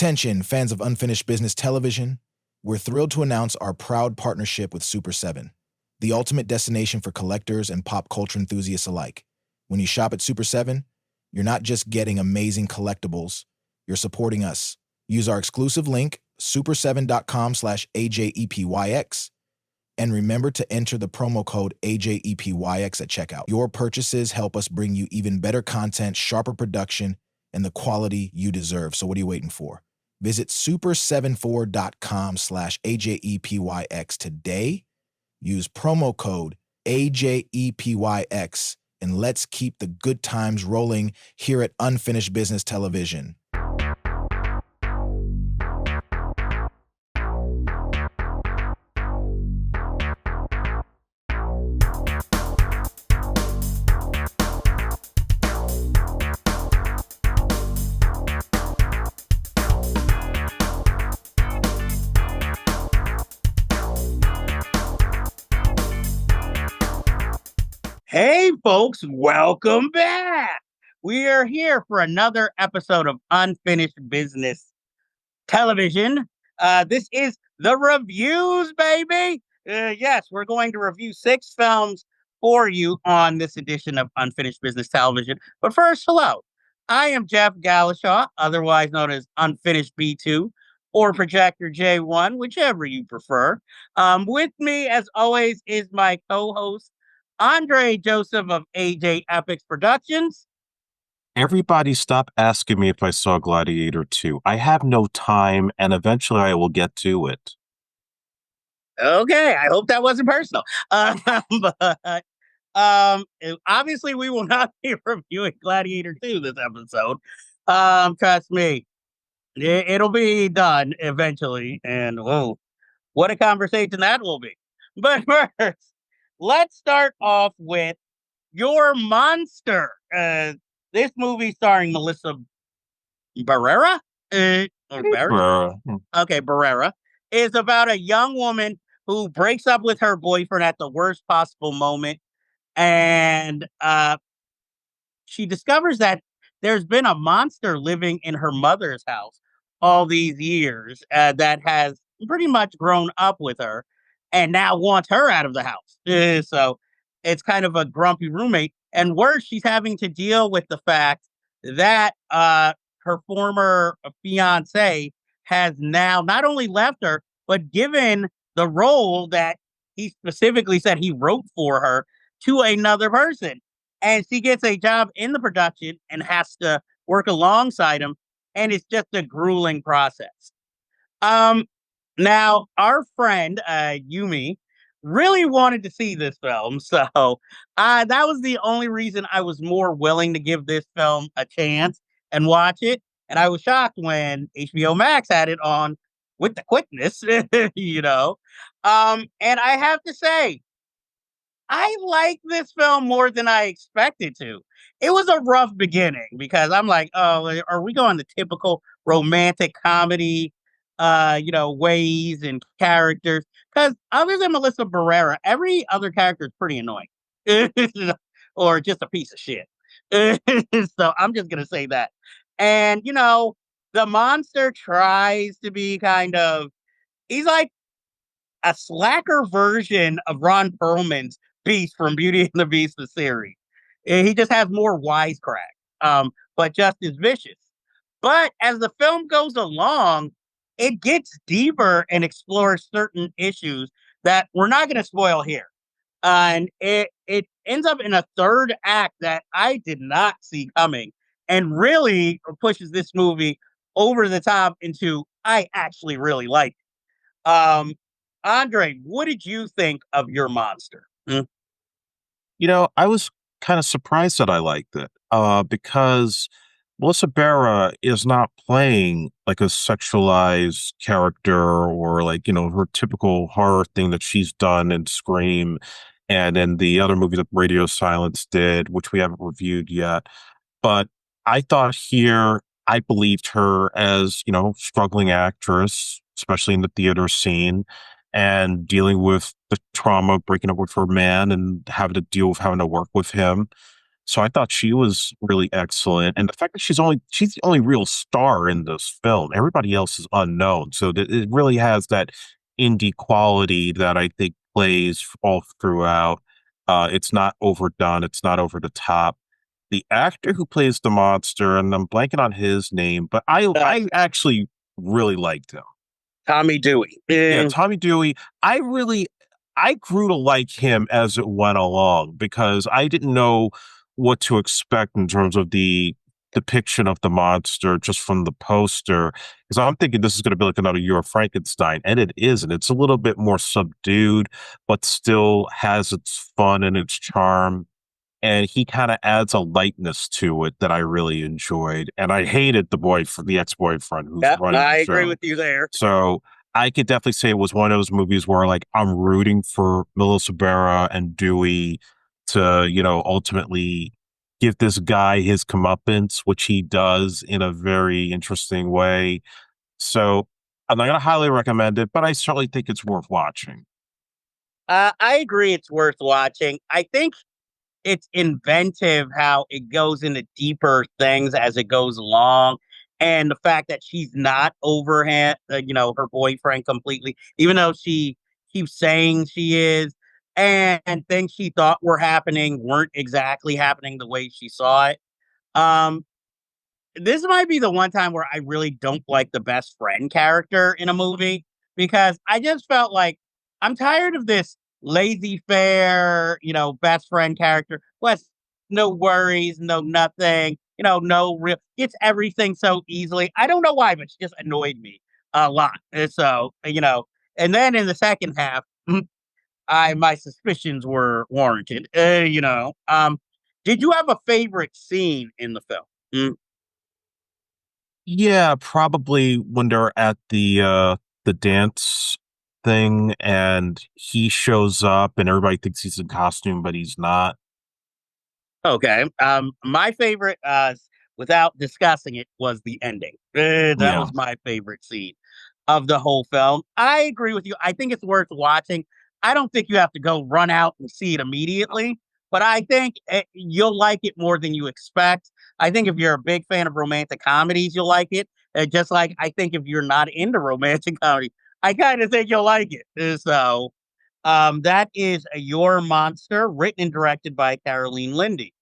Attention, fans of Unfinished Business Television. We're thrilled to announce our proud partnership with Super 7, the ultimate destination for collectors and pop culture enthusiasts alike. When you shop at Super 7, you're not just getting amazing collectibles, you're supporting us. Use our exclusive link, super7.com/AJEPYX, and remember to enter the promo code AJEPYX at checkout. Your purchases help us bring you even better content, sharper production, and the quality you deserve. So what are you waiting for? Visit super74.com/AJEPYX today. Use promo code AJEPYX, and let's keep the good times rolling here at Unfinished Business Television. Hey, folks, welcome back. We are here for another episode of Unfinished Business Television. This is the reviews, baby. Yes, we're going to review 6 films for you on this edition of Unfinished Business Television. But first, hello. I am Jeff Galashaw, otherwise known as Unfinished B2 or Projector J1, whichever you prefer. With me, as always, is my co-host, Andre Joseph of AJ Epics Productions. Everybody stop asking me if I saw Gladiator 2. I have no time, and eventually I will get to it. Okay, I hope that wasn't personal. But obviously we will not be reviewing Gladiator 2 this episode. Trust me, it'll be done eventually, and whoa, what a conversation that will be. But first, let's start off with Your Monster. This movie starring Melissa Barrera? Barrera. Okay, Barrera is about a young woman who breaks up with her boyfriend at the worst possible moment. And she discovers that there's been a monster living in her mother's house all these years that has pretty much grown up with her and now wants her out of the house. So it's kind of a grumpy roommate. And worse, she's having to deal with the fact that her former fiance has now not only left her, but given the role that he specifically said he wrote for her to another person. And she gets a job in the production and has to work alongside him. And it's just a grueling process. Now, our friend, Yumi, really wanted to see this film. So that was the only reason I was more willing to give this film a chance and watch it. And I was shocked when HBO Max had it on with the quickness, you know. And I have to say, I like this film more than I expected to. It was a rough beginning because I'm like, oh, are we going the typical romantic comedy, ways and characters? Because other than Melissa Barrera, every other character is pretty annoying or just a piece of shit. So I'm just going to say that. And, the monster tries to be he's like a slacker version of Ron Perlman's Beast from Beauty and the Beast, the series. He just has more wisecrack, but just as vicious. But as the film goes along, it gets deeper and explores certain issues that we're not going to spoil here. And it ends up in a third act that I did not see coming and really pushes this movie over the top into I actually really like it. Andre, what did you think of Your Monster? I was kind of surprised that I liked it because Melissa Barrera is not playing like a sexualized character or her typical horror thing that she's done in Scream and in the other movies that Radio Silence did, which we haven't reviewed yet. But I thought here I believed her as, struggling actress, especially in the theater scene, and dealing with the trauma of breaking up with her man and having to deal with having to work with him. So I thought she was really excellent, and the fact that she's the only real star in this film. Everybody else is unknown, so it really has that indie quality that I think plays all throughout. It's not overdone. It's not over the top. The actor who plays the monster, and I'm blanking on his name, but Uh, I actually really liked him. Tommy Dewey. Yeah, Tommy Dewey. I grew to like him as it went along because I didn't know what to expect in terms of the depiction of the monster just from the poster. Because I'm thinking this is going to be like another Year of Frankenstein, and it isn't. It's a little bit more subdued, but still has its fun and its charm. And he kind of adds a lightness to it that I really enjoyed. And I hated the ex-boyfriend who's Yeah, running the I agree show. with you there. So I could definitely say it was one of those movies where like I'm rooting for Melissa Barrera and Dewey to, ultimately give this guy his comeuppance, which he does in a very interesting way. So I'm not going to highly recommend it, but I certainly think it's worth watching. I agree it's worth watching. I think it's inventive how it goes into deeper things as it goes along. And the fact that she's not over her boyfriend completely, even though she keeps saying she is, and things she thought were happening weren't exactly happening the way she saw it. Um, this might be the one time where I really don't like the best friend character in a movie because I just felt like I'm tired of this lazy fair, best friend character. Plus, no worries, no nothing, no real. It's everything so easily. I don't know why, but she just annoyed me a lot. And so, and then in the second half, I my suspicions were warranted. Did you have a favorite scene in the film? Mm. Yeah, probably when they're at the dance thing and he shows up and everybody thinks he's in costume, but he's not. Okay. My favorite, without discussing it, was the ending. That Yeah. was my favorite scene of the whole film. I agree with you. I think it's worth watching. I don't think you have to go run out and see it immediately, but I think you'll like it more than you expect. I think if you're a big fan of romantic comedies, you'll like it. Just like I think if you're not into romantic comedy, I kind of think you'll like it. That is Your Monster, written and directed by Caroline Lindy.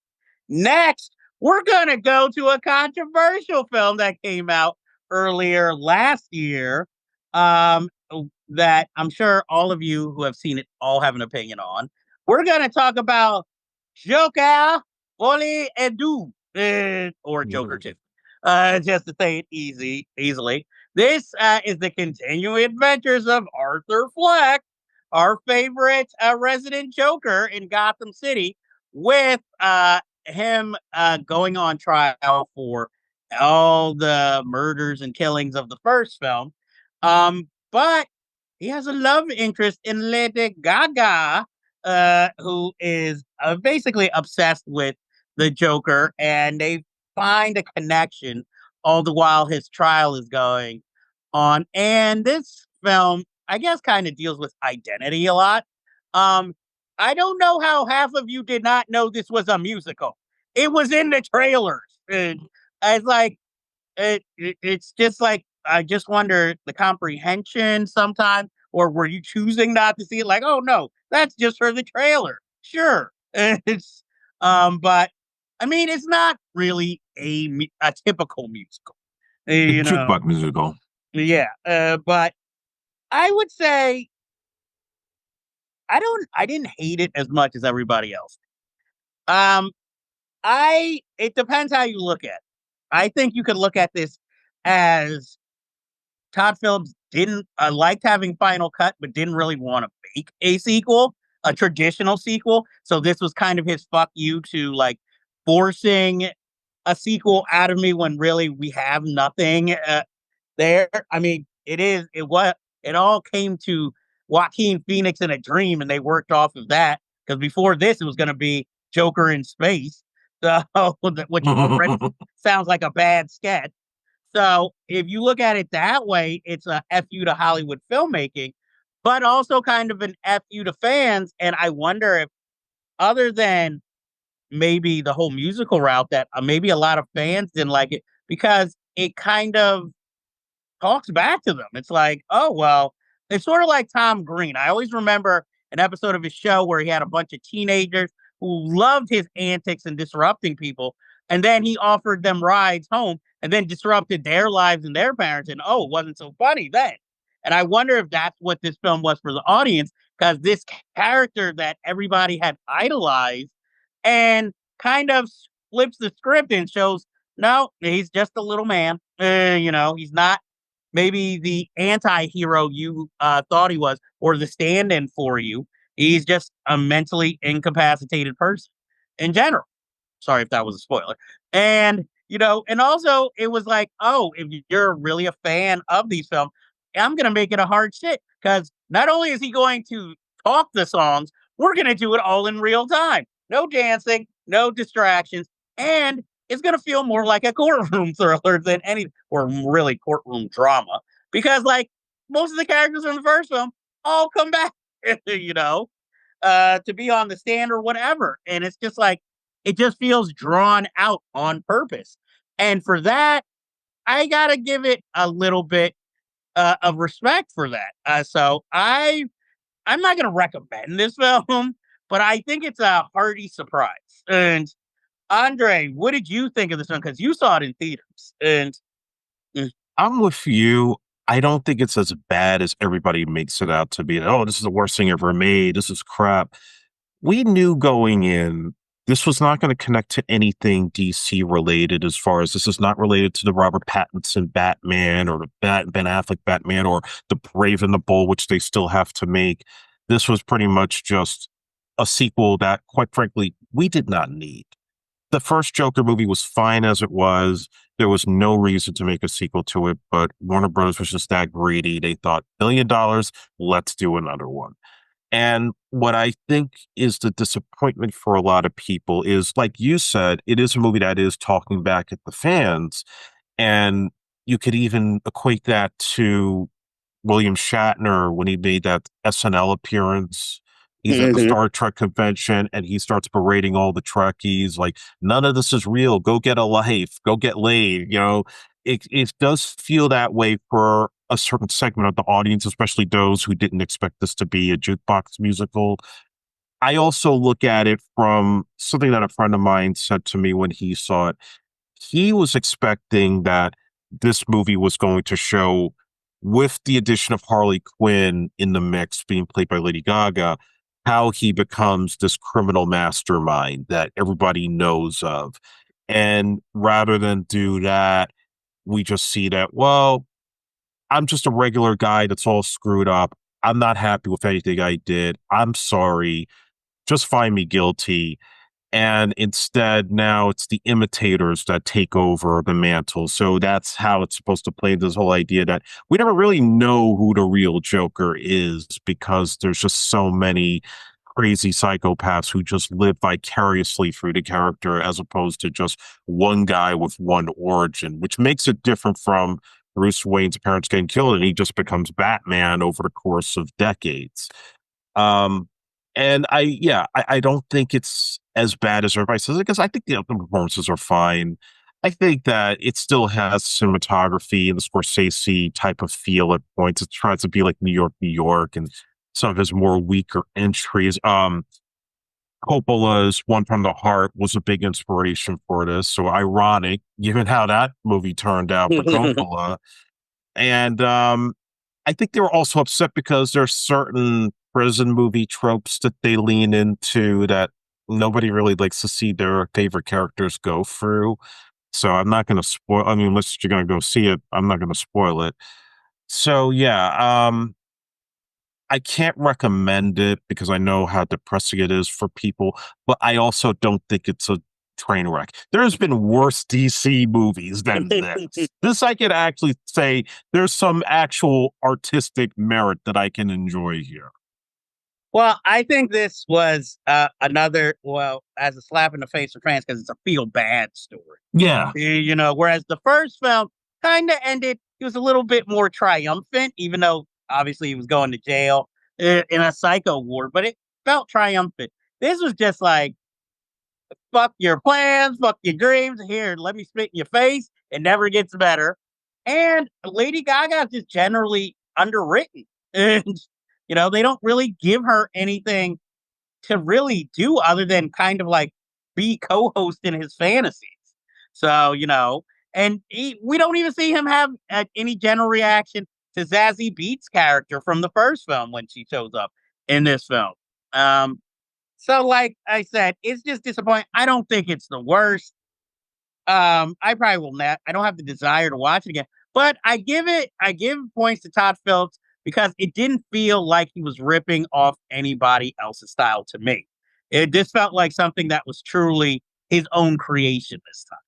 Next, we're going to go to a controversial film that came out earlier last year, that I'm sure all of you who have seen it all have an opinion on. We're going to talk about Joker, Folie et Deux, or Joker 2, just to say it easily. This is the continuing adventures of Arthur Fleck, our favorite resident Joker in Gotham City, with him going on trial for all the murders and killings of the first film. But he has a love interest in Lady Gaga, who is basically obsessed with the Joker, and they find a connection all the while his trial is going on. And this film, I guess, kind of deals with identity a lot. Um, I don't know how half of you did not know this was a musical. It was in the trailers. And it's like it's just like I just wonder the comprehension sometimes, or were you choosing not to see it? Like, oh no, that's just for the trailer. Sure, it's but I mean, it's not really a typical musical, A you know. jukebox musical. Yeah, but I would say I didn't hate it as much as everybody else. Um, I it depends how you look at it. I think you could look at this as Todd Phillips didn't liked having Final Cut, but didn't really want to make a sequel, a traditional sequel. So this was kind of his fuck you to like forcing a sequel out of me when really we have nothing there. I mean, it all came to Joaquin Phoenix in a dream, and they worked off of that because before this, it was going to be Joker in space, so which already sounds like a bad sketch. So if you look at it that way, it's a fu to Hollywood filmmaking, but also kind of an fu to fans. And I wonder if, other than maybe the whole musical route that maybe a lot of fans didn't like it because it kind of talks back to them. It's like, oh, well, it's sort of like Tom Green. I always remember an episode of his show where he had a bunch of teenagers who loved his antics and disrupting people. And then he offered them rides home and then disrupted their lives and their parents. And oh, it wasn't so funny then. And I wonder if that's what this film was for the audience, because this character that everybody had idolized and kind of flips the script and shows, no, he's just a little man. He's not maybe the anti-hero you thought he was or the stand-in for you. He's just a mentally incapacitated person in general. Sorry if that was a spoiler. And, and also it was like, oh, if you're really a fan of these films, I'm going to make it a hard shit because not only is he going to talk the songs, we're going to do it all in real time. No dancing, no distractions. And it's going to feel more like a courtroom thriller than or really courtroom drama because like most of the characters in the first film all come back, to be on the stand or whatever. And it's just like, it just feels drawn out on purpose. And for that, I got to give it a little bit of respect for that. So I'm not going to recommend this film, but I think it's a hearty surprise. And Andre, what did you think of this one? Because you saw it in theaters. And I'm with you. I don't think it's as bad as everybody makes it out to be. Oh, this is the worst thing ever made. This is crap. We knew going in, this was not going to connect to anything DC related as far as this is not related to the Robert Pattinson Batman or the Ben Affleck Batman or the Brave and the Bold, which they still have to make. This was pretty much just a sequel that, quite frankly, we did not need. The first Joker movie was fine as it was. There was no reason to make a sequel to it, but Warner Bros. Was just that greedy. They thought, $1 billion, let's do another one. And what I think is the disappointment for a lot of people is, like you said, it is a movie that is talking back at the fans. And you could even equate that to William Shatner when he made that SNL appearance. He's at the Star Trek convention and he starts berating all the Trekkies like, none of this is real. Go get a life. Go get laid. It does feel that way for a certain segment of the audience, especially those who didn't expect this to be a jukebox musical. I also look at it from something that a friend of mine said to me when he saw it. He was expecting that this movie was going to show, with the addition of Harley Quinn in the mix, being played by Lady Gaga, how he becomes this criminal mastermind that everybody knows of. And rather than do that, we just see that, well, I'm just a regular guy that's all screwed up. I'm not happy with anything I did. I'm sorry. Just find me guilty. And instead, now it's the imitators that take over the mantle. So that's how it's supposed to play this whole idea that we never really know who the real Joker is because there's just so many crazy psychopaths who just live vicariously through the character as opposed to just one guy with one origin, which makes it different from Bruce Wayne's parents getting killed and he just becomes Batman over the course of decades. And I don't think it's as bad as everybody says it because I think the performances are fine. I think that it still has cinematography and the Scorsese type of feel at points. It tries to be like New York, and some of his more weaker entries. Coppola's One from the Heart was a big inspiration for this. So ironic, given how that movie turned out for Coppola. And I think they were also upset because there's certain prison movie tropes that they lean into that nobody really likes to see their favorite characters go through. So I'm not going to spoil. I mean, unless you're going to go see it, I'm not going to spoil it. So yeah, I can't recommend it because I know how depressing it is for people, but I also don't think it's a train wreck. There's been worse DC movies than this. This I can actually say there's some actual artistic merit that I can enjoy here. Well, I think this was another, as a slap in the face for fans because it's a feel bad story. Yeah. Whereas the first film kind of ended, it was a little bit more triumphant, even though obviously he was going to jail in a psycho ward, but it felt triumphant. This was just like fuck your plans, fuck your dreams. Here, let me spit in your face. It never gets better. And Lady Gaga is just generally underwritten. And, they don't really give her anything to really do other than kind of like be co-host in his fantasies. So, and we don't even see him have any general reaction to Zazie Beetz' character from the first film when she shows up in this film. So like I said, it's just disappointing. I don't think it's the worst. I probably will not. I don't have the desire to watch it again, but I give points to Todd Phillips because it didn't feel like he was ripping off anybody else's style to me. It just felt like something that was truly his own creation this time.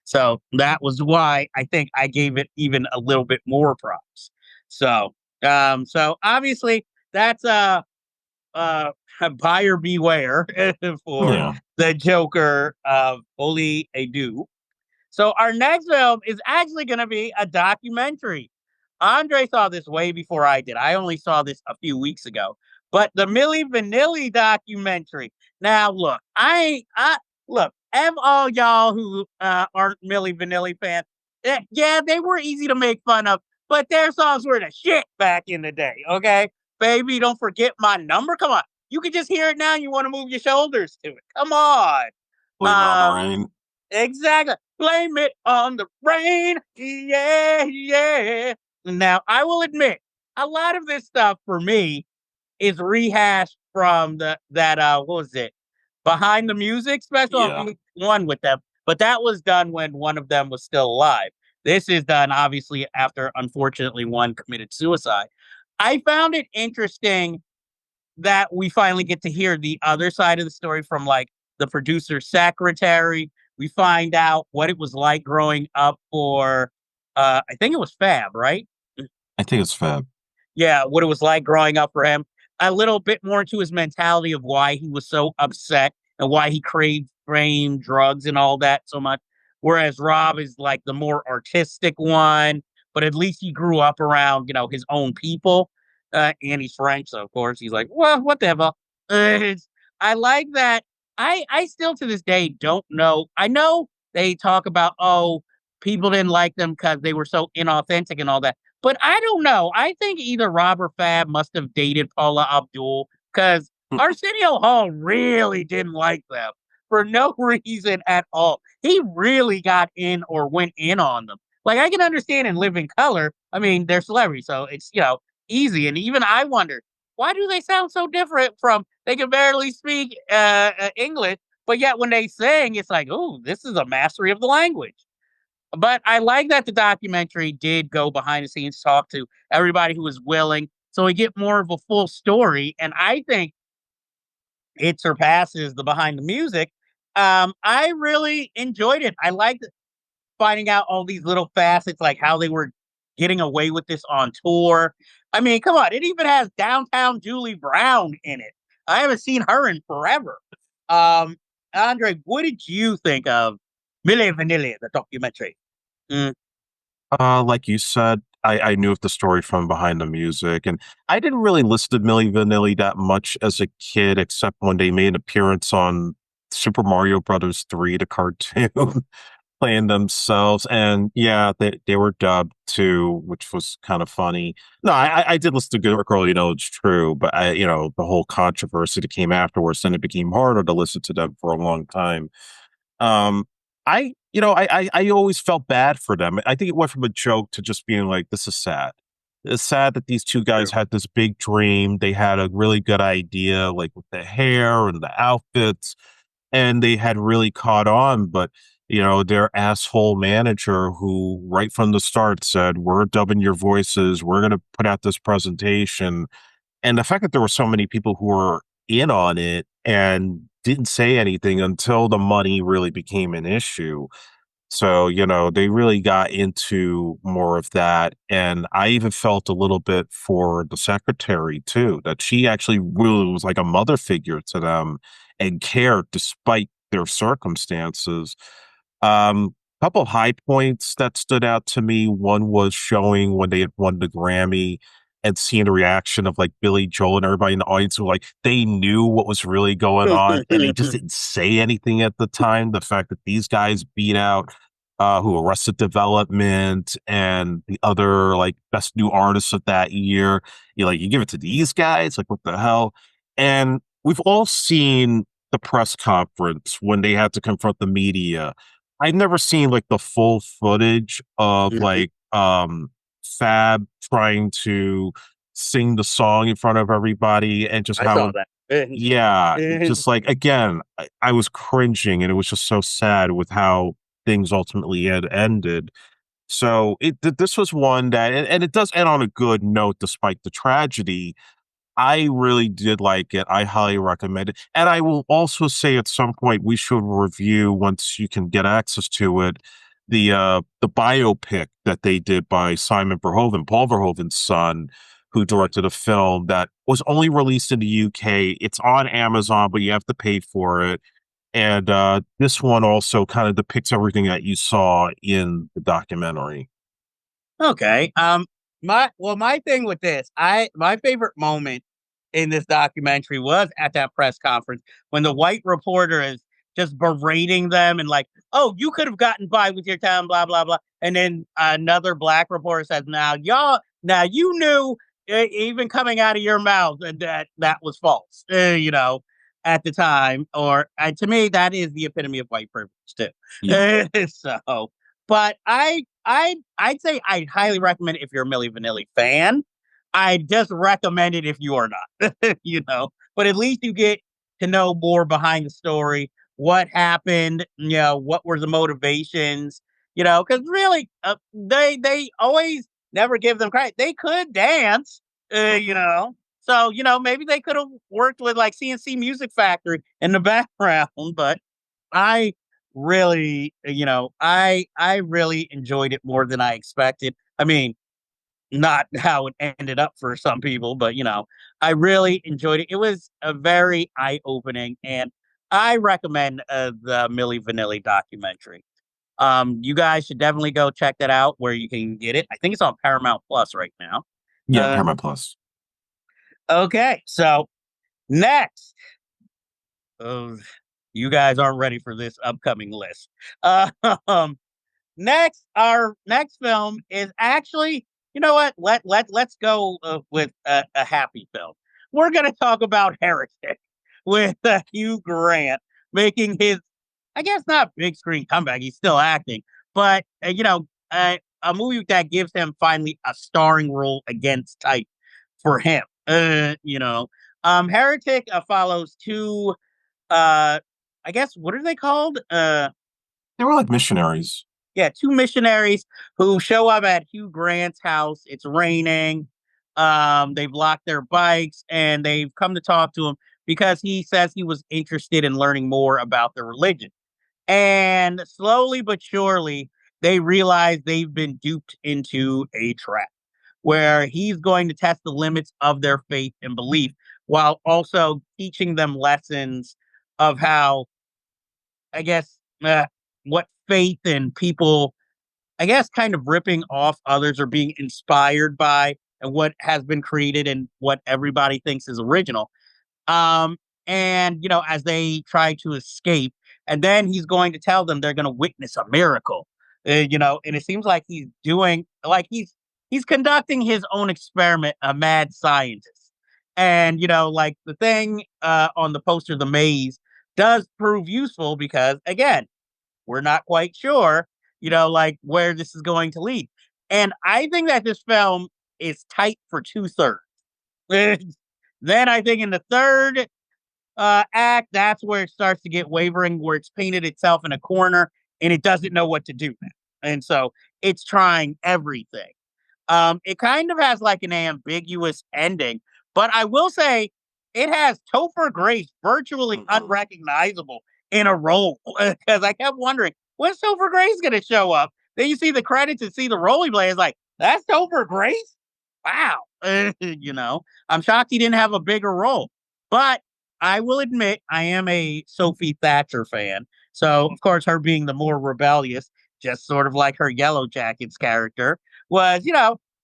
So that was why I think I gave it even a little bit more props. So obviously that's a buyer beware for Yeah. the Joker of Folie et Deux. So our next film is actually going to be a documentary. Andre saw this way before I did. I only saw this a few weeks ago. But the Milli Vanilli documentary. Now, look, all y'all who aren't Milli Vanilli fans, yeah, they were easy to make fun of, but their songs were the shit back in the day. Okay, baby, don't forget my number. Come on, you can just hear it now. And you want to move your shoulders to it. Come on. Blame it on the rain. Exactly. Blame it on the rain. Yeah, yeah. Now, I will admit, a lot of this stuff for me is rehashed from what was it? Behind the Music special Yeah. on one with them. But that was done when one of them was still alive. This is done obviously after unfortunately one committed suicide. I found it interesting that we finally get to hear the other side of the story from like the producer's secretary. We find out what it was like growing up for I think it was Fab, right? I think it's Fab. Yeah, what it was like growing up for him. A little bit more into his mentality of why he was so upset and why he craved fame, drugs, and all that so much. Whereas Rob is like the more artistic one, but at least he grew up around, his own people. And he's French, so of course he's like, well, what the hell? I like that. I still to this day don't know. I know they talk about, people didn't like them because they were so inauthentic and all that. But I don't know. I think either Rob or Fab must have dated Paula Abdul because Arsenio Hall really didn't like them for no reason at all. He really got in or went in on them. Like I can understand in Living Color. I mean, they're celebrities, so it's easy. And even I wonder why do they sound so different from they can barely speak English, but yet when they sing, it's like, oh, this is a mastery of the language. But I like that the documentary did go behind the scenes, talk to everybody who was willing, so we get more of a full story. And I think it surpasses the behind the music. I really enjoyed it. I liked finding out all these little facets, like how they were getting away with this on tour. I mean, come on, it even has downtown Julie Brown in it. I haven't seen her in forever. Um, Andre, what did you think of Milli Vanilli, the documentary? Mm, Like you said, I knew of the story from behind the music, and I didn't really listen to Milli Vanilli that much as a kid, except when they made an appearance on Super Mario Brothers 3, the cartoon, playing themselves. And yeah, they were dubbed too, which was kind of funny. No, I did listen to Good Girl, It's True, but the whole controversy that came afterwards, then it became harder to listen to them for a long time. Um, I always felt bad for them. I think it went from a joke to just being like, this is sad. It's sad that these two guys had this big dream. They had a really good idea, like with the hair and the outfits, and they had really caught on. But, their asshole manager who right from the start said, we're dubbing your voices. We're going to put out this presentation. And the fact that there were so many people who were in on it and didn't say anything until the money really became an issue. So, they really got into more of that. And I even felt a little bit for the secretary too, that she actually really was like a mother figure to them and cared despite their circumstances. Couple of high points that stood out to me. One was showing when they had won the Grammy and seeing the reaction of like Billy Joel and everybody in the audience who like they knew what was really going on and they just didn't say anything at the time. The fact that these guys beat out who Arrested Development and the other like best new artists of that year. You give it to these guys, like what the hell? And we've all seen the press conference when they had to confront the media. I've never seen like the full footage of like Fab trying to sing the song in front of everybody and just I how saw that. yeah, just like again, I was cringing and it was just so sad with how things ultimately had ended. So this was one that and it does end on a good note despite the tragedy. I really did like it. I highly recommend it. And I will also say at some point we should review once you can get access to it, the biopic that they did by Simon Verhoeven, Paul Verhoeven's son, who directed a film that was only released in the UK. It's on Amazon, but you have to pay for it. And this one also kind of depicts everything that you saw in the documentary. Okay. My thing with this, my favorite moment in this documentary was at that press conference when the white reporter is just berating them and like, oh, you could have gotten by with your town, blah blah blah. And then another black reporter says, now you knew even coming out of your mouth that was false, at the time. Or to me, that is the epitome of white privilege too. Yeah. So, but I'd say I'd highly recommend it if you're a Milli Vanilli fan. I just recommend it if you are not, But at least you get to know more behind the story, what happened, what were the motivations, because really, they always never give them credit. They could dance, So maybe they could have worked with like CNC Music Factory in the background, but I really, I really enjoyed it more than I expected. I mean, not how it ended up for some people, but I really enjoyed it. It was a very eye-opening, and I recommend the Milli Vanilli documentary. You guys should definitely go check that out where you can get it. I think it's on Paramount Plus right now. Yeah, Uh, Paramount Plus. okay, so next, uh, you guys aren't ready for this upcoming list. Um, Next, our next film is actually, you know what? Let's go with a happy film. We're gonna talk about Heretic with Hugh Grant making his, I guess, not big screen comeback. He's still acting, but a movie that gives him finally a starring role against type for him. Heretic follows two. I guess what are they called? They were like missionaries. Yeah, two missionaries who show up at Hugh Grant's house. It's raining. They've locked their bikes and they've come to talk to him because he says he was interested in learning more about their religion. And slowly but surely, they realize they've been duped into a trap where he's going to test the limits of their faith and belief while also teaching them lessons of how, I guess, what faith and people, I guess, kind of ripping off others or being inspired by and what has been created and what everybody thinks is original. Um, and as they try to escape, and then he's going to tell them they're going to witness a miracle. And it seems like he's doing like he's conducting his own experiment, a mad scientist. And like the thing on the poster, the maze does prove useful because again, we're not quite sure, like where this is going to lead. And I think that this film is tight for 2/3. Then I think in the third act, that's where it starts to get wavering, where it's painted itself in a corner and it doesn't know what to do now. And so it's trying everything. It kind of has like an ambiguous ending, but I will say it has Topher Grace virtually unrecognizable in a role because I kept wondering when's Topher Grace going to show up. Then you see the credits and see the role he plays. Like that's Topher Grace. Wow, I'm shocked he didn't have a bigger role. But I will admit I am a Sophie Thatcher fan. So of course, her being the more rebellious, just sort of like her Yellow Jackets character, was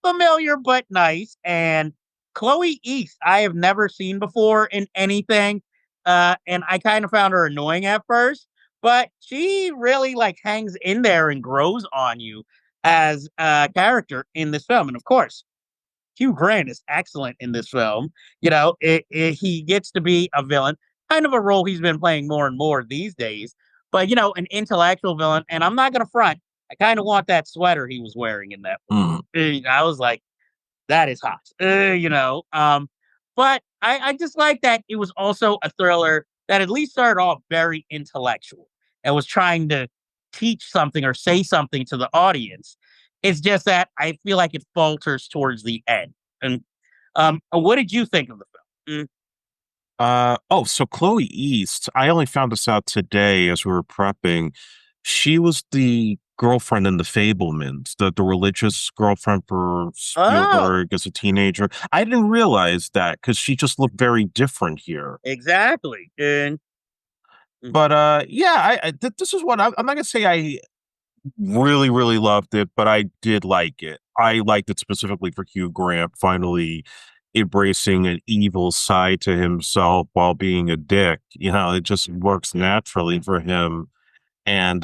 familiar but nice. And Chloe East, I have never seen before in anything. And I kind of found her annoying at first, but she really like hangs in there and grows on you as a character in this film. And of course, Hugh Grant is excellent in this film. He gets to be a villain, kind of a role he's been playing more and more these days. But an intellectual villain, and I'm not gonna front. I kind of want that sweater he was wearing in that Mm. movie. I was like, that is hot. But I just like that it was also a thriller that at least started off very intellectual and was trying to teach something or say something to the audience. It's just that I feel like it falters towards the end. And what did you think of the film? So Chloe East, I only found this out today as we were prepping. She was the girlfriend in The Fablemans, the religious girlfriend for Oh, Spielberg as a teenager. I didn't realize that because she just looked very different here. exactly. And mm, But yeah, this is what I'm not gonna say I really, really loved it, but I did like it. I liked it specifically for Hugh Grant finally embracing an evil side to himself while being a dick. It just works naturally for him. And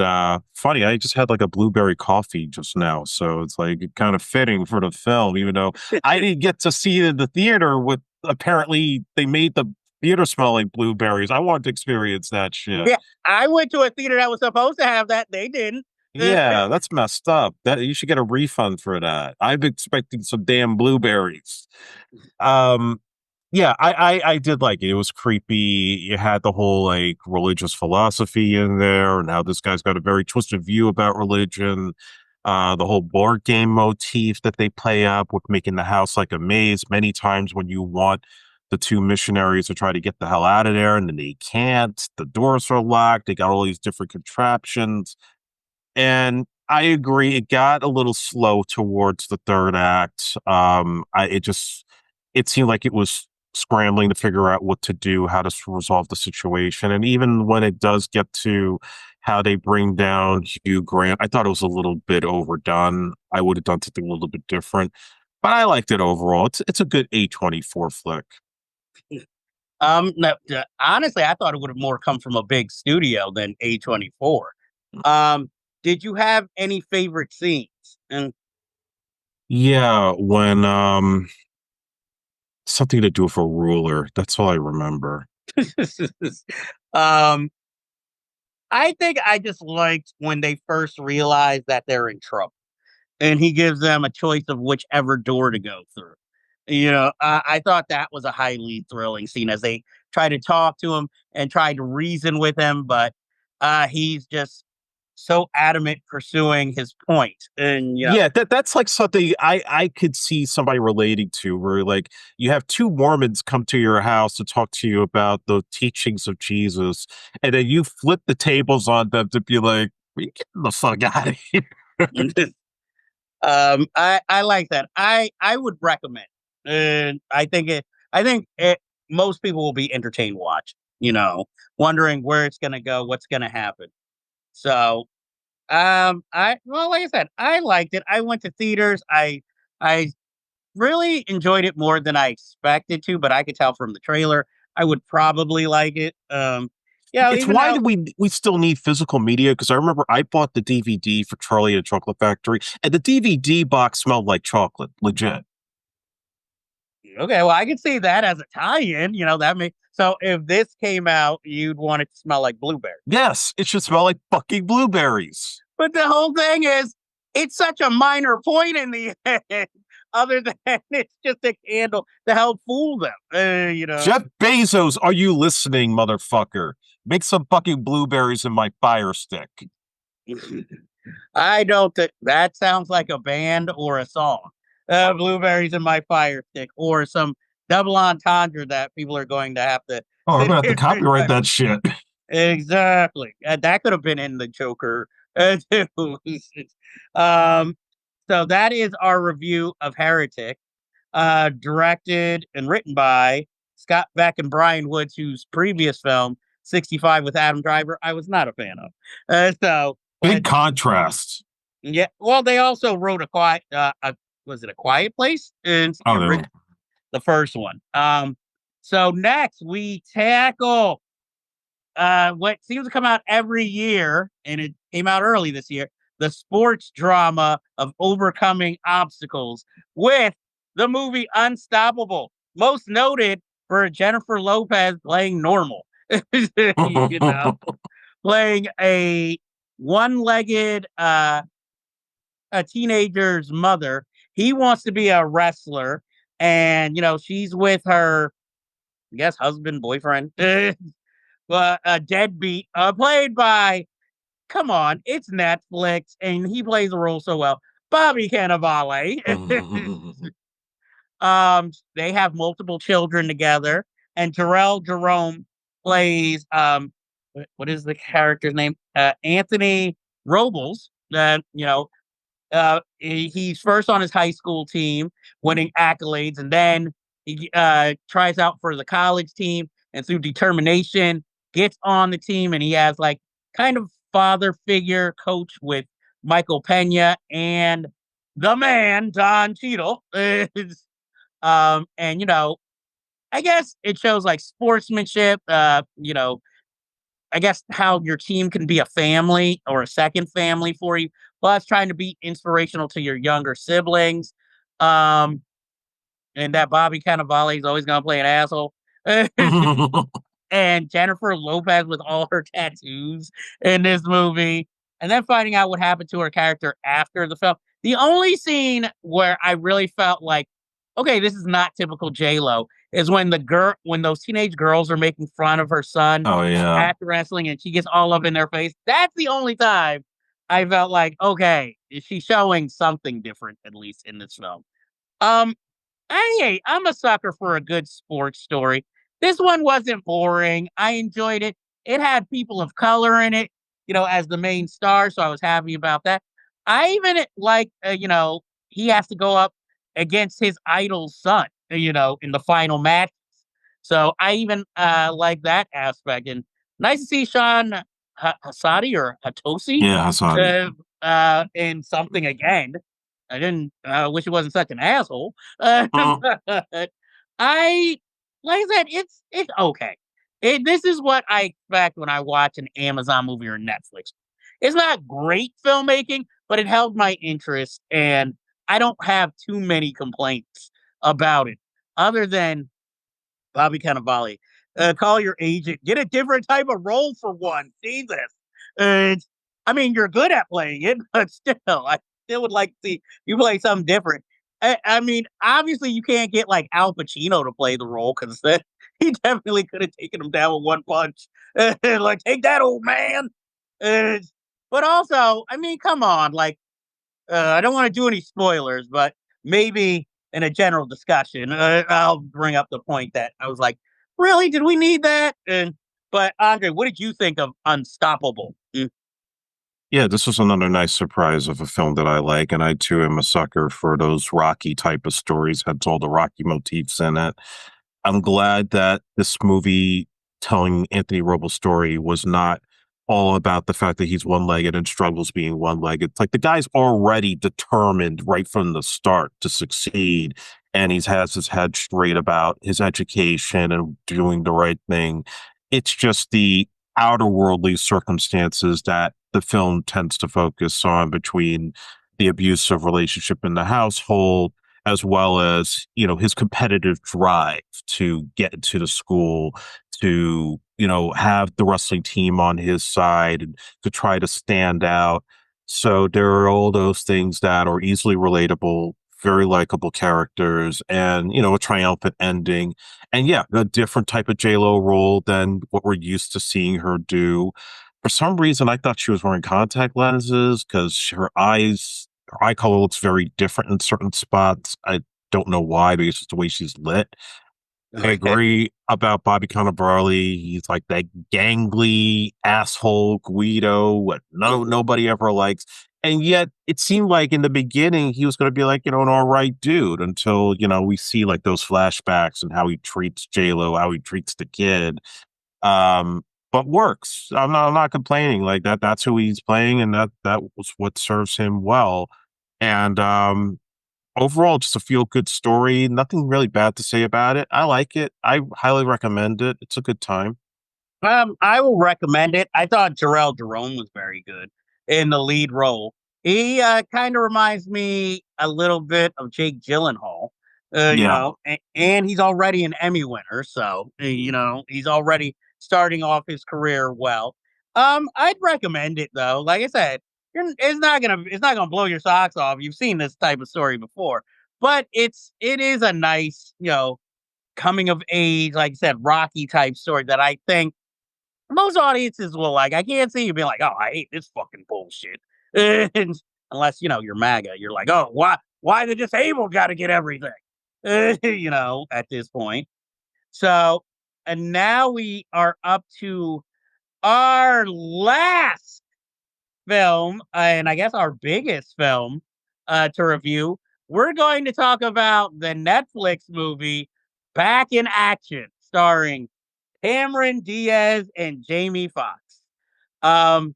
funny, I just had like a blueberry coffee just now, so it's like kind of fitting for the film, even though I didn't get to see it in the theater. With apparently they made the theater smell like blueberries. I wanted to experience that shit. yeah, I went to a theater that was supposed to have that. They didn't. Yeah, that's messed up. That you should get a refund for that. I'm expecting some damn blueberries. Um, yeah, I did like it. It was creepy. You had the whole like religious philosophy in there, and how this guy's got a very twisted view about religion. The whole board game motif that they play up with making the house like a maze many times when you want the two missionaries to try to get the hell out of there, and then they can't. The doors are locked. They got all these different contraptions. And I agree, it got a little slow towards the third act. It seemed like it was scrambling to figure out what to do, how to resolve the situation. And even when it does get to how they bring down Hugh Grant, I thought it was a little bit overdone. I would have done something a little bit different, but I liked it overall. It's a good A24 flick. No, honestly, I thought it would have more come from a big studio than A24. Um, did you have any favorite scenes? And Yeah, when something to do with a ruler. That's all I remember. um, I think I just liked when they first realized that they're in trouble, and he gives them a choice of whichever door to go through. I thought that was a highly thrilling scene as they try to talk to him and try to reason with him, but he's just so adamant pursuing his point. And Yeah, that's like something I could see somebody relating to, where like you have two Mormons come to your house to talk to you about the teachings of Jesus, and then you flip the tables on them to be like, "We get the fuck out of here." I like that. I would recommend. And I think most people will be entertained watch. Wondering where it's gonna go, what's gonna happen. So like I said, I liked it. I went to theaters. I really enjoyed it more than I expected to, but I could tell from the trailer I would probably like it. It's Even why though do we still need physical media? Because I remember I bought the DVD for Charlie and the Chocolate Factory, and the DVD box smelled like chocolate, legit. okay, well, I can see that as a tie-in. That may so if this came out, you'd want it to smell like blueberry. Yes, it should smell like fucking blueberries. But the whole thing is, it's such a minor point in the end, other than it's just a candle to help fool them. Jeff Bezos, are you listening, motherfucker? Make some fucking blueberries in my fire stick. I don't think that sounds like a band or a song. Blueberries in my fire stick, or some double entendre that people are going to have to Oh, I'm sit gonna have to here and copyright type. that shit. Exactly. That could have been in the Joker too. um, so that is our review of Heretic, directed and written by Scott Beck and Brian Woods, whose previous film 65 with Adam Driver I was not a fan of. Big contrast. Yeah, well, they also wrote a was it A Quiet Place? It's Oh, no. the first one. So next we tackle what seems to come out every year, and it came out early this year, the sports drama of overcoming obstacles with the movie Unstoppable, most noted for Jennifer Lopez playing normal. You know, playing a one-legged a teenager's mother. He wants to be a wrestler, and she's with her, I guess, husband, boyfriend, but a deadbeat, played by, come on, it's Netflix, and he plays the role so well, Bobby Cannavale. They have multiple children together, and Terrell Jerome plays what is the character's name? Anthony Robles. He's first on his high school team, winning accolades, and then he tries out for the college team, and through determination, gets on the team, and he has like kind of father figure coach with Michael Pena and the man Don Cheadle. And I guess it shows like sportsmanship. I guess how your team can be a family or a second family for you, plus trying to be inspirational to your younger siblings. Um, and that Bobby Cannavale is always going to play an asshole. And Jennifer Lopez with all her tattoos in this movie, and then finding out what happened to her character after the film. The only scene where I really felt like, okay, this is not typical J-Lo, is when when those teenage girls are making fun of her son Oh, yeah. at the wrestling, and she gets all up in their face. That's the only time I felt like, okay, is she showing something different, at least in this film? Um, I'm a sucker for a good sports story. This one wasn't boring. I enjoyed it. It had people of color in it, as the main star, so I was happy about that. I even like, he has to go up against his idol's son, in the final match. So I even like that aspect. And nice to see Sean Hassadi or Hatosi Yeah, Hassan. in something again. I didn't wish he wasn't such an asshole. Uh, But I like I said, it's okay. This is what I expect when I watch an Amazon movie or Netflix. It's not great filmmaking, but it held my interest, and I don't have too many complaints about it, other than Bobby Cannavale. Call your agent. Get a different type of role for one. Jesus. I mean, you're good at playing it, but still, I still would like to see you play something different. I mean, obviously, you can't get like Al Pacino to play the role because he definitely could have taken him down with one punch. Like, take that, old man. Uh, but also, I mean, come on. Like, I don't want to do any spoilers, but maybe in a general discussion, I'll bring up the point that I was like, really, did we need that? But Andre, what did you think of Unstoppable? yeah, this was another nice surprise of a film that I like, and I too am a sucker for those Rocky type of stories. Had all the Rocky motifs in it. I'm glad that this movie telling Anthony Robles' story was not all about the fact that he's one-legged and struggles being one-legged. It's like the guy's already determined right from the start to succeed, and he has his head straight about his education and doing the right thing. It's just the outer worldly circumstances that the film tends to focus on, between the abusive relationship in the household, as well as, his competitive drive to get into the school, to, have the wrestling team on his side and to try to stand out. So there are all those things that are easily relatable, very likable characters, and, a triumphant ending. And yeah, a different type of J-Lo role than what we're used to seeing her do. For some reason, I thought she was wearing contact lenses because her eye color looks very different in certain spots. I don't know why, because it's just the way she's lit. I agree about Bobby Cannavale. He's like that gangly asshole Guido, what nobody ever likes. And yet it seemed like in the beginning he was going to be like, an all right dude, until, we see like those flashbacks and how he treats J-Lo, how he treats the kid. But works. I'm not complaining. Like that's who he's playing, and that was what serves him well. And overall, just a feel-good story. Nothing really bad to say about it. I like it. I highly recommend it. It's a good time. I will recommend it. I thought Jarrell Jerome was very good in the lead role. He kind of reminds me a little bit of Jake Gyllenhaal, Yeah. and he's already an Emmy winner, so he's already starting off his career well. I'd recommend it though. Like I said, it's not gonna blow your socks off. You've seen this type of story before, but it is a nice coming of age, like I said, Rocky type story that I think most audiences will like. I can't see you being like, "Oh, I hate this fucking bullshit." And unless, you're MAGA, you're like, "Oh, why the disabled gotta get everything?" At this point. So, and now we are up to our last film, and I guess our biggest film, to review. We're going to talk about the Netflix movie Back in Action, starring Cameron Diaz and Jamie Foxx. Um,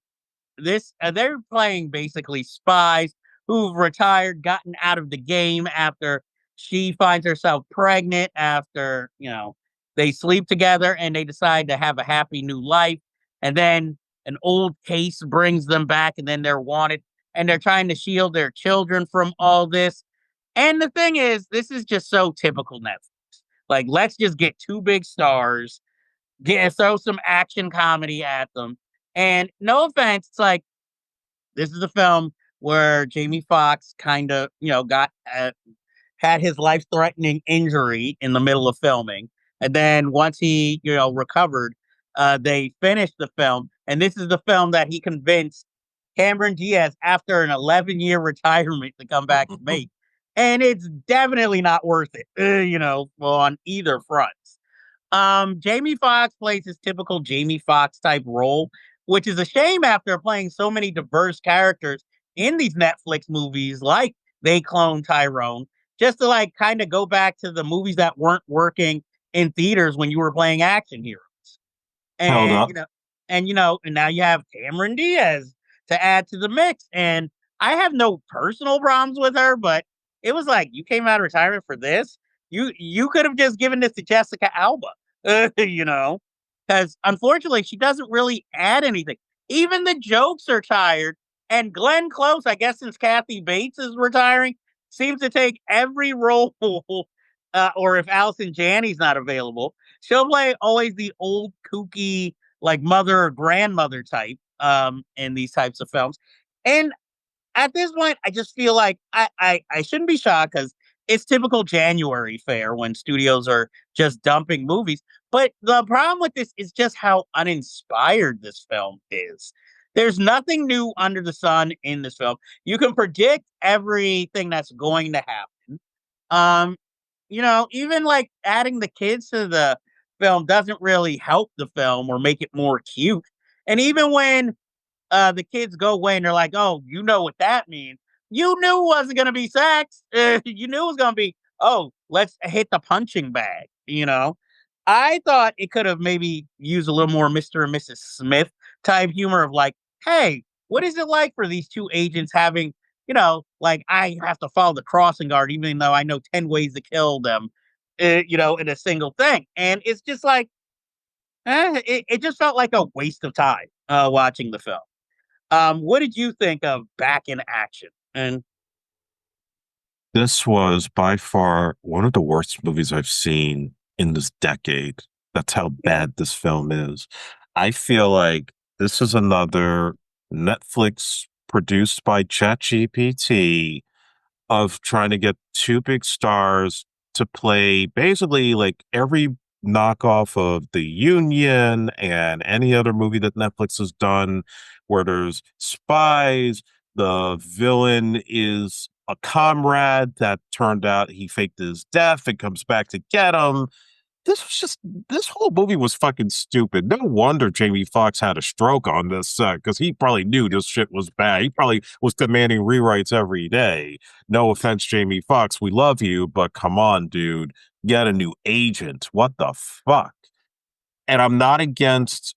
this they're playing basically spies who've retired, gotten out of the game after she finds herself pregnant. After they sleep together and they decide to have a happy new life, and then an old case brings them back, and then they're wanted, and they're trying to shield their children from all this. And the thing is, this is just so typical Netflix. Like, let's just get two big stars, throw some action comedy at them. And no offense, it's like this is a film where Jamie Foxx kind of, got had his life-threatening injury in the middle of filming, and then once he, recovered, they finished the film, and this is the film that he convinced Cameron Diaz after an 11-year retirement to come back and make, and it's definitely not worth it, well, on either front. Jamie Foxx plays his typical Jamie Foxx type role, which is a shame after playing so many diverse characters in these Netflix movies, like They Clone Tyrone, just to like kind of go back to the movies that weren't working in theaters when you were playing action heroes. Held And up. and now you have Cameron Diaz to add to the mix. And I have no personal problems with her, but it was like you came out of retirement for this. You could have just given this to Jessica Alba, because unfortunately she doesn't really add anything. Even the jokes are tired. And Glenn Close, I guess since Kathy Bates is retiring, seems to take every role. Or if Allison Janney's not available, she'll play always the old kooky like mother or grandmother type in these types of films. And at this point, I just feel like I shouldn't be shocked because it's typical January fare when studios are just dumping movies. But the problem with this is just how uninspired this film is. There's nothing new under the sun in this film. You can predict everything that's going to happen. Um, even like adding the kids to the film doesn't really help the film or make it more cute. And even when the kids go away and they're like, "Oh, you know what that means." You knew it wasn't gonna be sex. You knew it was gonna be, "Oh, let's hit the punching bag." I thought it could have maybe used a little more Mr. and Mrs. Smith type humor of like, "Hey, what is it like for these two agents having, like I have to follow the crossing guard even though I know 10 ways to kill them, in a single thing." And it's just like, it just felt like a waste of time watching the film. What did you think of Back in Action? And This was by far one of the worst movies I've seen in this decade. That's how bad this film is. I feel like this is another Netflix produced by ChatGPT of trying to get two big stars to play basically like every knockoff of The Union and any other movie that Netflix has done where there's spies. The villain is a comrade that turned out he faked his death and comes back to get him. This whole movie was fucking stupid. No wonder Jamie Foxx had a stroke on this set because he probably knew this shit was bad. He probably was demanding rewrites every day. No offense, Jamie Foxx, we love you, but come on, dude, get a new agent. What the fuck? And I'm not against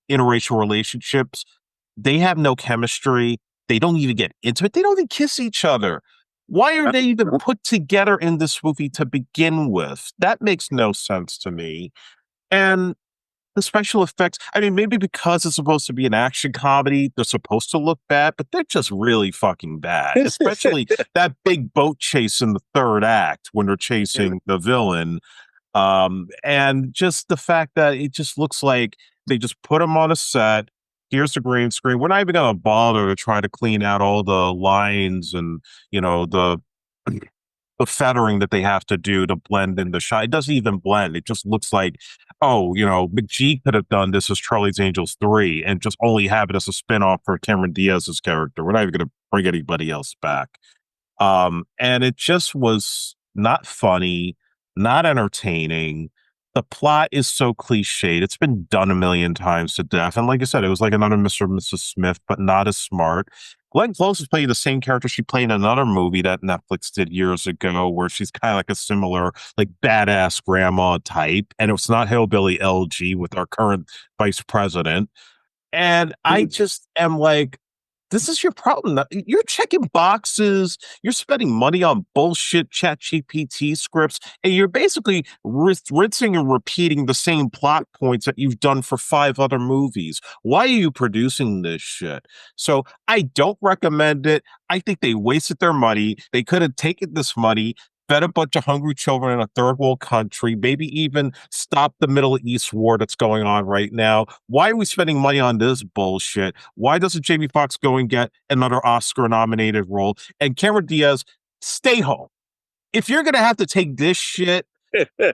interracial relationships. They have no chemistry. They don't even get intimate. They don't even kiss each other. Why are they even put together in this movie to begin with? That makes no sense to me. And the special effects, I mean, maybe because it's supposed to be an action comedy, they're supposed to look bad, but they're just really fucking bad. Especially that big boat chase in the third act when they're chasing the villain. And just the fact that it just looks like they just put them on a set. Here's the green screen. We're not even going to bother to try to clean out all the lines and, the feathering that they have to do to blend in the shot. It doesn't even blend. It just looks like, McGee could have done this as Charlie's Angels 3 and just only have it as a spinoff for Cameron Diaz's character. We're not even going to bring anybody else back. And it just was not funny, not entertaining. The plot is so cliched. It's been done a million times to death. And like I said, it was like another Mr. and Mrs. Smith, but not as smart. Glenn Close is playing the same character she played in another movie that Netflix did years ago, where she's kind of like a similar, like badass grandma type. And it's not Hillbilly LG with our current vice president. And I just am like, this is your problem. You're checking boxes. You're spending money on bullshit ChatGPT scripts, and you're basically rinsing and repeating the same plot points that you've done for 5 other movies. Why are you producing this shit? So I don't recommend it. I think they wasted their money. They could have taken this money, fed a bunch of hungry children in a third world country, maybe even stop the Middle East war that's going on right now. Why are we spending money on this bullshit? Why doesn't Jamie Foxx go and get another Oscar nominated role? And Cameron Diaz, stay home. If you're going to have to take this shit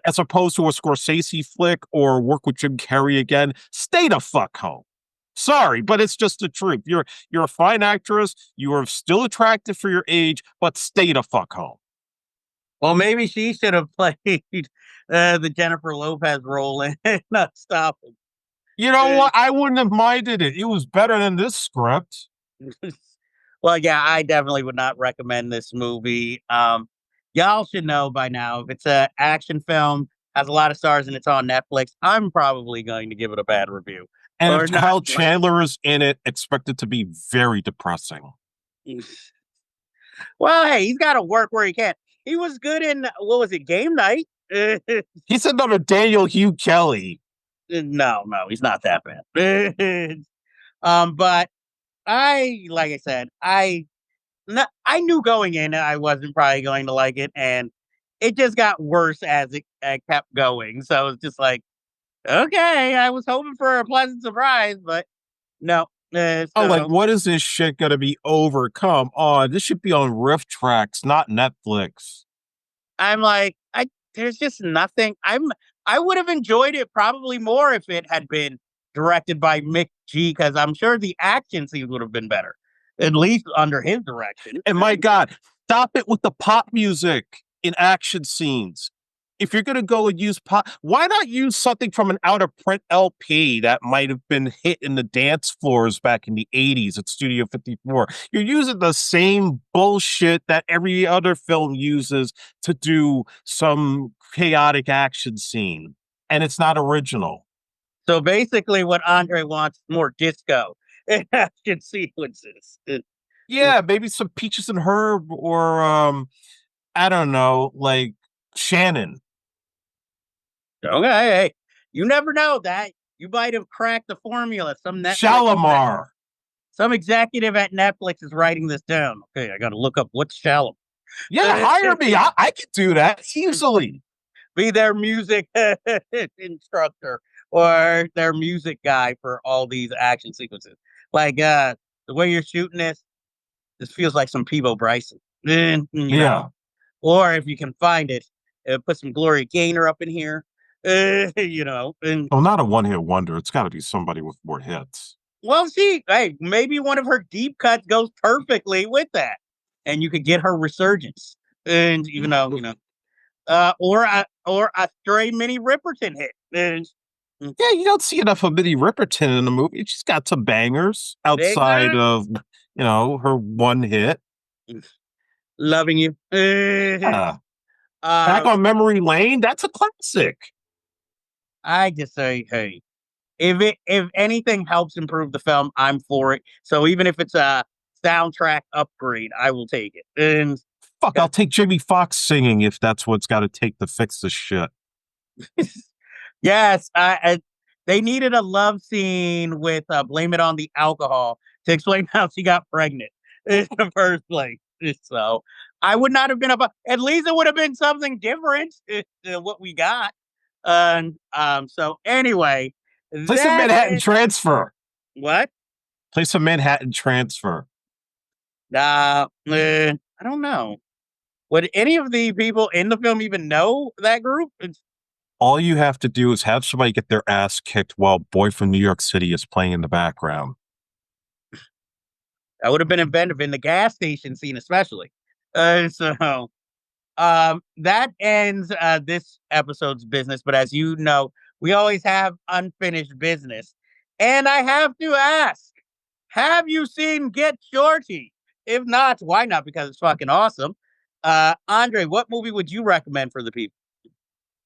as opposed to a Scorsese flick or work with Jim Carrey again, stay the fuck home. Sorry, but it's just the truth. You're a fine actress. You are still attractive for your age, but stay the fuck home. Well, maybe she should have played the Jennifer Lopez role and not stop him. You know what? I wouldn't have minded it. It was better than this script. Well, yeah, I definitely would not recommend this movie. Y'all should know by now, if it's an action film, has a lot of stars, and it's on Netflix, I'm probably going to give it a bad review. And if Kyle Chandler is in it, expected to be very depressing. Well, hey, he's got to work where he can. He was good in, what was it, Game Night? He's another Daniel Hugh Kelly. No, he's not that bad. But like I said, I knew going in I wasn't probably going to like it, and it just got worse as it kept going. So it's just like, okay, I was hoping for a pleasant surprise, but no. What is this shit gonna be over? Come on, this should be on Riff Tracks, not Netflix. I'm like, there's just nothing. I would have enjoyed it probably more if it had been directed by Mick G, because I'm sure the action scenes would have been better, at least under his direction. And my God, stop it with the pop music in action scenes. If you're going to go and use pop, why not use something from an out of print LP that might have been hit in the dance floors back in the 80s at Studio 54? You're using the same bullshit that every other film uses to do some chaotic action scene, and it's not original. So basically what Andre wants is more disco in action sequences. Yeah, maybe some Peaches and Herb or, I don't know, like Shannon. Okay, hey, you never know that. You might have cracked the formula. Shalimar. Some executive at Netflix is writing this down. Okay, I got to look up what's Shalimar. Yeah, hire me. I could do that easily. Be their music instructor or their music guy for all these action sequences. Like, the way you're shooting this feels like some Peebo Bryson. You know. Or if you can find it, put some Gloria Gaynor up in here. Not a one-hit wonder. It's got to be somebody with more hits. Well, hey, maybe one of her deep cuts goes perfectly with that, and you could get her resurgence. And or a stray Minnie Riperton hit. Yeah, you don't see enough of Minnie Riperton in the movie. She's got some bangers outside of her one hit. Loving You. Back on Memory Lane, that's a classic. I just say, hey, if anything helps improve the film, I'm for it. So even if it's a soundtrack upgrade, I will take it. And Fuck, I'll take Jamie Foxx singing if that's what's got to take to fix this shit. Yes, they needed a love scene with Blame It on the Alcohol to explain how she got pregnant in the first place. So I would not have been about. At least it would have been something different than what we got. And so anyway, Play some Manhattan Transfer. What? Play some Manhattan Transfer. I don't know. Would any of the people in the film even know that group? All you have to do is have somebody get their ass kicked while Boy from New York City is playing in the background. That would have been inventive in the gas station scene, especially. So that ends this episode's business. But as you know, we always have unfinished business. And I have to ask, have you seen Get Shorty? If not, why not? Because it's fucking awesome. Andre, what movie would you recommend for the people?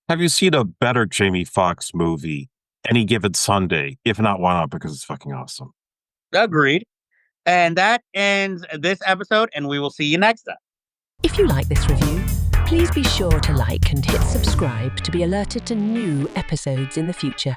Have you seen a better Jamie Foxx movie, Any Given Sunday? If not, why not? Because it's fucking awesome. Agreed. And that ends this episode, and we will see you next time. If you like this review, please be sure to like and hit subscribe to be alerted to new episodes in the future.